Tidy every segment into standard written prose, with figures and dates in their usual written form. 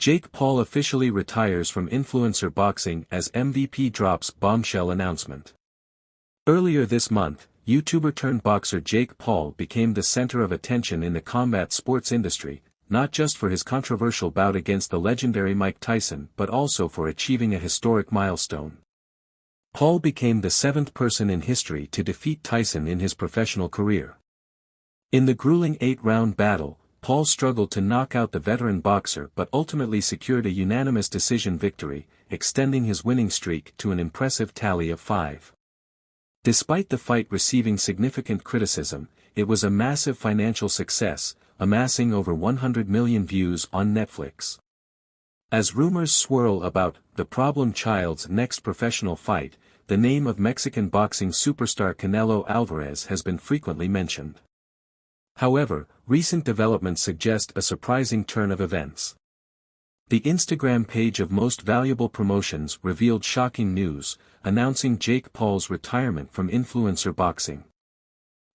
Jake Paul officially retires from influencer boxing as MVP drops bombshell announcement. Earlier this month, YouTuber-turned-boxer Jake Paul became the center of attention in the combat sports industry, not just for his controversial bout against the legendary Mike Tyson but also for achieving a historic milestone. Paul became the 7th person in history to defeat Tyson in his professional career. In the grueling 8-round battle, Paul struggled to knock out the veteran boxer but ultimately secured a unanimous decision victory, extending his winning streak to an impressive tally of 5. Despite the fight receiving significant criticism, it was a massive financial success, amassing over 100 million views on Netflix. As rumors swirl about the problem child's next professional fight, the name of Mexican boxing superstar Canelo Alvarez has been frequently mentioned. However, recent developments suggest a surprising turn of events. The Instagram page of Most Valuable Promotions revealed shocking news, announcing Jake Paul's retirement from influencer boxing.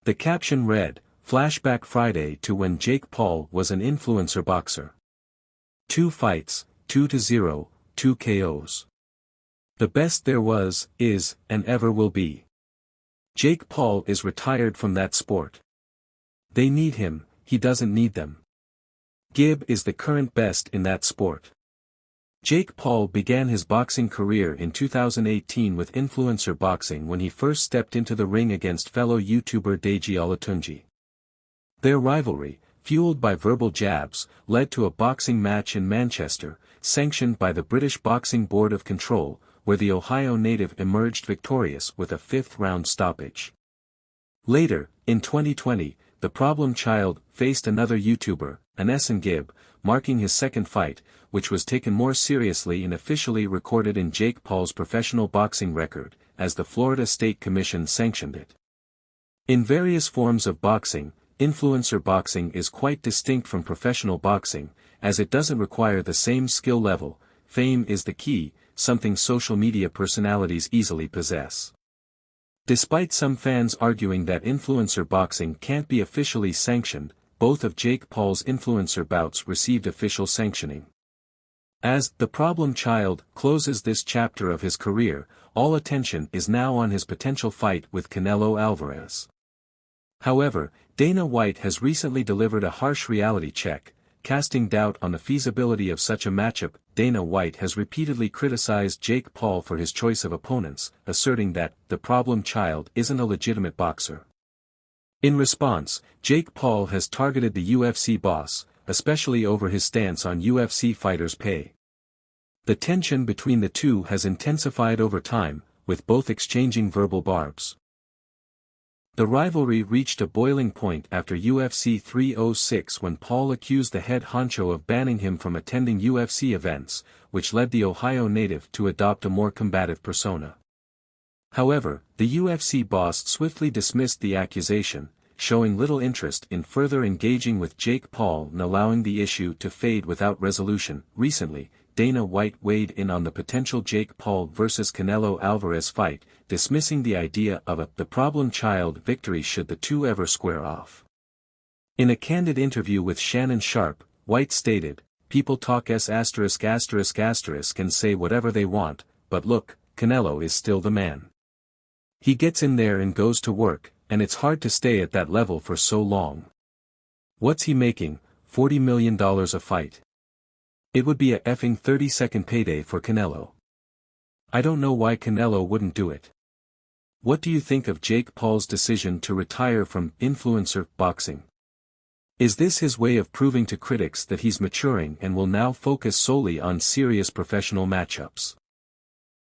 The caption read, "Flashback Friday to when Jake Paul was an influencer boxer. 2 fights, 2-0, 2 KOs. The best there was, is, and ever will be. Jake Paul is retired from that sport. They need him, he doesn't need them. Gib is the current best in that sport." Jake Paul began his boxing career in 2018 with influencer boxing when he first stepped into the ring against fellow YouTuber Deji Olatunji. Their rivalry, fueled by verbal jabs, led to a boxing match in Manchester, sanctioned by the British Boxing Board of Control, where the Ohio native emerged victorious with a 5th-round stoppage. Later, in 2020, the problem child faced another YouTuber, Anesan Gib, marking his 2nd fight, which was taken more seriously and officially recorded in Jake Paul's professional boxing record, as the Florida State Commission sanctioned it. In various forms of boxing, influencer boxing is quite distinct from professional boxing, as it doesn't require the same skill level. Fame is the key, something social media personalities easily possess. Despite some fans arguing that influencer boxing can't be officially sanctioned, both of Jake Paul's influencer bouts received official sanctioning. As the problem child closes this chapter of his career, all attention is now on his potential fight with Canelo Alvarez. However, Dana White has recently delivered a harsh reality check, casting doubt on the feasibility of such a matchup. Dana White has repeatedly criticized Jake Paul for his choice of opponents, asserting that the problem child isn't a legitimate boxer. In response, Jake Paul has targeted the UFC boss, especially over his stance on UFC fighters' pay. The tension between the two has intensified over time, with both exchanging verbal barbs. The rivalry reached a boiling point after UFC 306 when Paul accused the head honcho of banning him from attending UFC events, which led the Ohio native to adopt a more combative persona. However, the UFC boss swiftly dismissed the accusation, showing little interest in further engaging with Jake Paul and allowing the issue to fade without resolution. Recently, Dana White weighed in on the potential Jake Paul vs. Canelo Alvarez fight, dismissing the idea of the problem child victory should the two ever square off. In a candid interview with Shannon Sharpe, White stated, "People talk and say whatever they want, but look, Canelo is still the man. He gets in there and goes to work, and it's hard to stay at that level for so long. What's he making, $40 million a fight? It would be a effing 30-second payday for Canelo. I don't know why Canelo wouldn't do it." What do you think of Jake Paul's decision to retire from influencer boxing? Is this his way of proving to critics that he's maturing and will now focus solely on serious professional matchups?